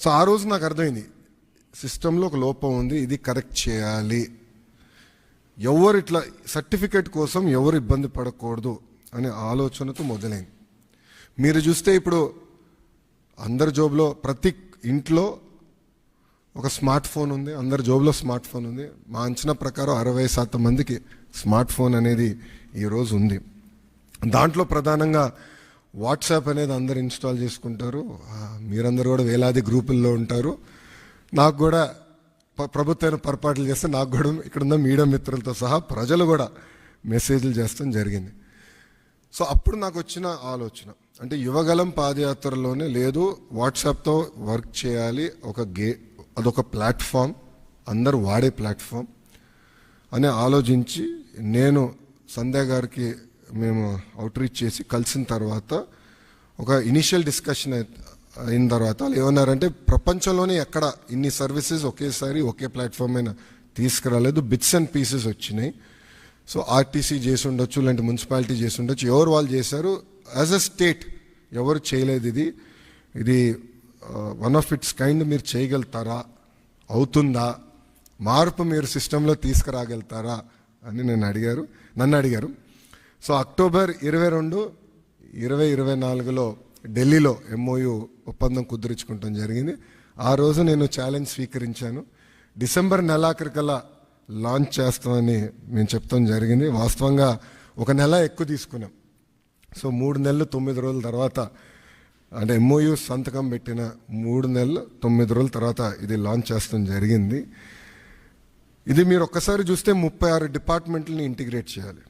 So ఆ రోజు నాకు అర్థమైంది, సిస్టంలో ఒక లోపం ఉంది, ఇది కరెక్ట్ చేయాలి. ఎవరు ఇట్లా సర్టిఫికేట్ కోసం ఎవరు ఇబ్బంది పడకూడదు అనే ఆలోచనతో మొదలైంది. మీరు చూస్తే ఇప్పుడు అందరి జోబులో, ప్రతి ఇంట్లో ఒక స్మార్ట్ ఫోన్ ఉంది, అందరి జోబులో స్మార్ట్ ఫోన్ ఉంది. మా అంచనా ప్రకారం 60% మందికి స్మార్ట్ ఫోన్ అనేది ఈరోజు ఉంది. దాంట్లో ప్రధానంగా వాట్సాప్ అనేది అందరు ఇన్స్టాల్ చేసుకుంటారు. మీరందరూ కూడా వేలాది గ్రూపుల్లో ఉంటారు. నాకు కూడా ప్రభుత్వం పొరపాట్లు చేస్తే నాకు కూడా ఇక్కడున్న మీడియా మిత్రులతో సహా ప్రజలు కూడా మెసేజ్లు చేస్తాం జరిగింది. సో అప్పుడు నాకు వచ్చిన ఆలోచన, అంటే యువగలం పాదయాత్రలోనే లేదు, వాట్సాప్తో వర్క్ చేయాలి, అదొక ప్లాట్ఫామ్, అందరూ వాడే ప్లాట్ఫామ్ అని ఆలోచించి నేను సంధ్య గారికి మేము అవుట్రీచ్ చేసి కలిసిన తర్వాత ఒక ఇనిషియల్ డిస్కషన్ అయిన తర్వాత వాళ్ళు ఏమన్నారంటే, ప్రపంచంలోనే ఎక్కడ ఇన్ని సర్వీసెస్ ఒకేసారి ఒకే ప్లాట్ఫామ్ అయినా తీసుకురాలేదు, బిట్స్ అండ్ పీసెస్ వచ్చినాయి. సో ఆర్టీసీ చేసి ఉండొచ్చు, లేదంటే మున్సిపాలిటీ చేసి ఉండొచ్చు, ఎవరు వాళ్ళు చేశారు. యాజ్ అ స్టేట్ ఎవరు చేయలేదు. ఇది వన్ ఆఫ్ ఇట్స్ కైండ్. మీరు చేయగలుగుతారా, అవుతుందా, మార్పు మీరు సిస్టంలో తీసుకురాగలుగుతారా అని నన్ను అడిగారు. సో అక్టోబర్ 22, 2024లో ఢిల్లీలో MOU ఒప్పందం కుదుర్చుకుంటాం జరిగింది. ఆ రోజు నేను ఛాలెంజ్ స్వీకరించాను. డిసెంబర్ నెలాఖరికల్లా లాంచ్ చేస్తామని మేము చెప్తాం జరిగింది. వాస్తవంగా ఒక నెల ఎక్కువ తీసుకున్నాం. సో 3 నెలలు 9 రోజుల తర్వాత, అంటే MOU సంతకం పెట్టిన 3 నెలలు 9 రోజుల తర్వాత ఇది లాంచ్ చేస్తాం జరిగింది. ఇది మీరు ఒక్కసారి చూస్తే 36 డిపార్ట్మెంట్లని ఇంటిగ్రేట్ చేయాలి.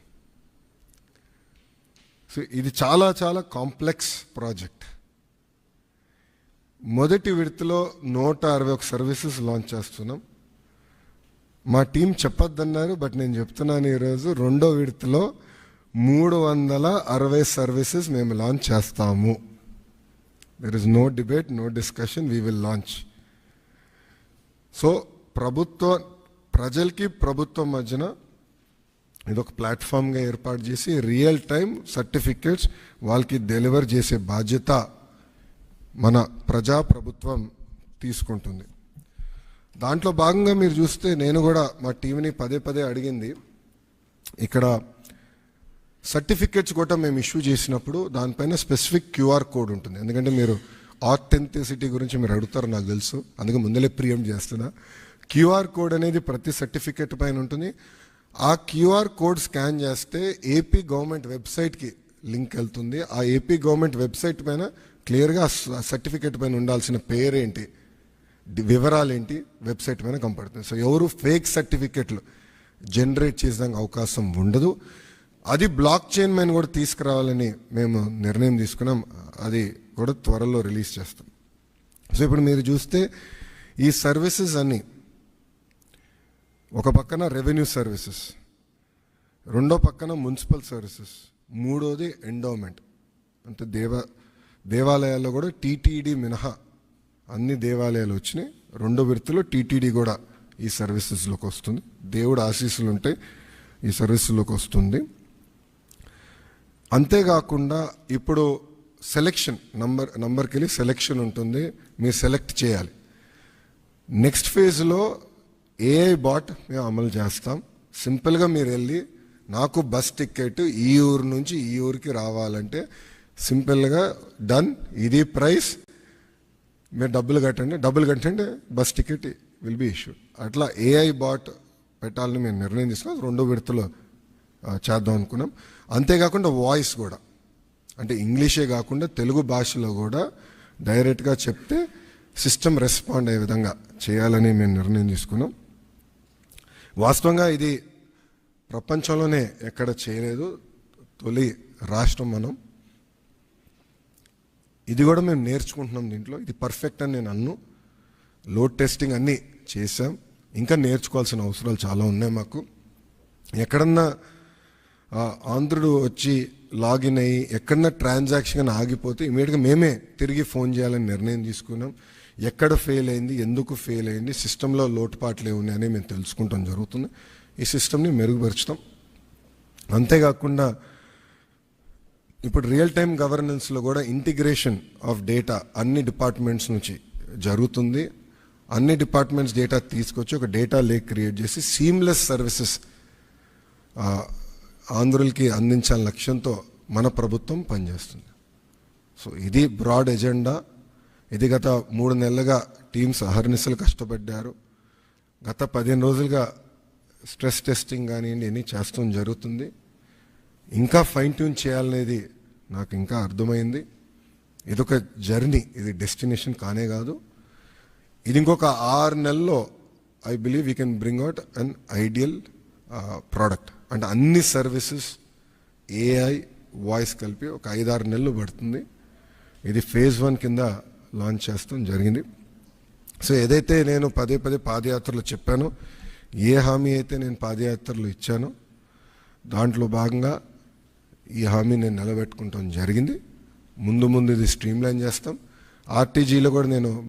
సో ఇది చాలా చాలా కాంప్లెక్స్ ప్రాజెక్ట్. మొదటి విడతలో 161 సర్వీసెస్ లాంచ్ చేస్తున్నాం. మా టీం చెప్పొద్దన్నారు, బట్ నేను చెప్తున్నాను ఈరోజు, రెండో విడతలో 360 సర్వీసెస్ మేము లాంచ్ చేస్తాము. There is no debate, no discussion, we will launch. So ప్రజలకి ప్రభుత్వం మధ్యన ఇదొక ప్లాట్ఫామ్గా ఏర్పాటు చేసి రియల్ టైం సర్టిఫికేట్స్ వాళ్ళకి డెలివర్ చేసే బాధ్యత మన ప్రభుత్వం తీసుకుంటుంది. దాంట్లో భాగంగా మీరు చూస్తే నేను కూడా మా టీంని పదే అడిగింది, ఇక్కడ సర్టిఫికేట్స్ కూడా మేము ఇష్యూ చేసినప్పుడు దానిపైన స్పెసిఫిక్ QR కోడ్ ఉంటుంది. ఎందుకంటే మీరు ఆథెంటిసిటీ గురించి మీరు అడుగుతారు నాకు తెలుసు, అందుకే ముందలే ప్రియంప్ట్ చేస్తున్నా. QR కోడ్ అనేది ప్రతి సర్టిఫికేట్ పైన ఉంటుంది. ఆ QR కోడ్ స్కాన్ చేస్తే ఏపీ గవర్నమెంట్ వెబ్సైట్కి లింక్ వెళ్తుంది. ఆ ఏపీ గవర్నమెంట్ వెబ్సైట్ పైన క్లియర్గా సర్టిఫికేట్ పైన ఉండాల్సిన పేరేంటి, వివరాలు ఏంటి వెబ్సైట్ పైన కనపడుతుంది. సో ఎవరు ఫేక్ సర్టిఫికేట్లు జనరేట్ చేసేదానికి అవకాశం ఉండదు. అది బ్లాక్ చైన్ పైన కూడా తీసుకురావాలని మేము నిర్ణయం తీసుకున్నాం. అది కూడా త్వరలో రిలీజ్ చేస్తాం. సో ఇప్పుడు మీరు చూస్తే ఈ సర్వీసెస్ అన్నీ, ఒక పక్కన రెవెన్యూ సర్వీసెస్, రెండో పక్కన మున్సిపల్ సర్వీసెస్, మూడోది ఎండోమెంట్. అంటే దేవాలయాల్లో కూడా TTD మినహా అన్ని దేవాలయాలు వచ్చినాయి. రెండో విడతలో TTD కూడా ఈ సర్వీసెస్లోకి వస్తుంది. దేవుడు ఆశీస్సులు ఉంటే ఈ సర్వీసులోకి వస్తుంది. అంతేకాకుండా ఇప్పుడు సెలెక్షన్ నంబర్కి వెళ్ళి సెలెక్షన్ ఉంటుంది, మీరు సెలెక్ట్ చేయాలి. నెక్స్ట్ ఫేజ్లో AI బాట్ మేము అమలు చేస్తాం. సింపుల్గా మీరు వెళ్ళి నాకు బస్ టికెట్ ఈ ఊరు నుంచి ఈ ఊరికి రావాలంటే సింపుల్గా డన్, ఇది ప్రైస్, మీరు డబ్బులు కట్టండి, bus ticket will be issued. అట్లా AI బాట్ పెట్టాలని మేము నిర్ణయం తీసుకున్నాం. రెండో విడతలో చేద్దాం అనుకున్నాం. అంతేకాకుండా వాయిస్ కూడా, అంటే ఇంగ్లీషే కాకుండా తెలుగు భాషలో కూడా డైరెక్ట్గా చెప్తే సిస్టమ్ రెస్పాండ్ అయ్యే విధంగా చేయాలని మేము నిర్ణయం తీసుకున్నాం. వాస్తవంగా ఇది ప్రపంచంలోనే ఎక్కడ చేయలేదు, తొలి రాష్ట్రం మనం. ఇది కూడా మేము నేర్చుకుంటున్నాం దీంట్లో. ఇది పర్ఫెక్ట్ అని నేను అన్ను. లోడ్ టెస్టింగ్ అన్నీ చేసాం, ఇంకా నేర్చుకోవాల్సిన అవసరాలు చాలా ఉన్నాయి మాకు. ఎక్కడన్నా ఆంధ్రుడు వచ్చి లాగిన్ అయ్యి ఎక్కడన్నా ట్రాన్సాక్షన్ ఆగిపోతే ఇమీడియట్గా మేమే తిరిగి ఫోన్ చేయాలని నిర్ణయం తీసుకున్నాం. ఎక్కడ ఫెయిల్ అయింది, ఎందుకు ఫెయిల్ అయింది, సిస్టంలో లోటుపాట్లు ఏమున్నాయని మేము తెలుసుకుంటాం జరుగుతుంది. ఈ సిస్టమ్ని మెరుగుపరుచుతాం. అంతేకాకుండా ఇప్పుడు రియల్ టైం గవర్నెన్స్లో కూడా ఇంటిగ్రేషన్ ఆఫ్ డేటా అన్ని డిపార్ట్మెంట్స్ నుంచి జరుగుతుంది. అన్ని డిపార్ట్మెంట్స్ డేటా తీసుకొచ్చి ఒక డేటా లేక్ క్రియేట్ చేసి సీమ్లెస్ సర్వీసెస్ ఆంధ్రులకి అందించాలని లక్ష్యంతో మన ప్రభుత్వం పనిచేస్తుంది. సో ఇది బ్రాడ్ ఎజెండా. ఇది గత 3 నెలలుగా టీమ్స్ అహర్నిశలు కష్టపడ్డారు. గత 15 రోజులుగా స్ట్రెస్ టెస్టింగ్ కానివ్వండి అన్నీ చేస్తూ జరుగుతుంది. ఇంకా ఫైన్ ట్యూన్ చేయాలనేది నాకు ఇంకా అర్థమైంది. ఇదొక జర్నీ, ఇది డెస్టినేషన్ కానే కాదు. ఇది ఇంకొక 6 నెలల్లో I believe we can bring out an ideal product. అంటే అన్ని సర్వీసెస్ ఏఐ వాయిస్ కలిపి ఒక 5-6 నెలలు పడుతుంది. ఇది ఫేజ్ 1 కింద లాంచ్ చేస్తాం జరిగింది. సో ఏదైతే నేను పదే పాదయాత్రలో చెప్పానో, ఏ హామీ అయితే నేను పాదయాత్రలో ఇచ్చానో దాంట్లో భాగంగా ఈ హామీ నేను నిలబెట్టుకుంటాం జరిగింది. ముందు ఇది స్ట్రీమ్ లైన్ చేస్తాం. ఆర్టీజీలో కూడా నేను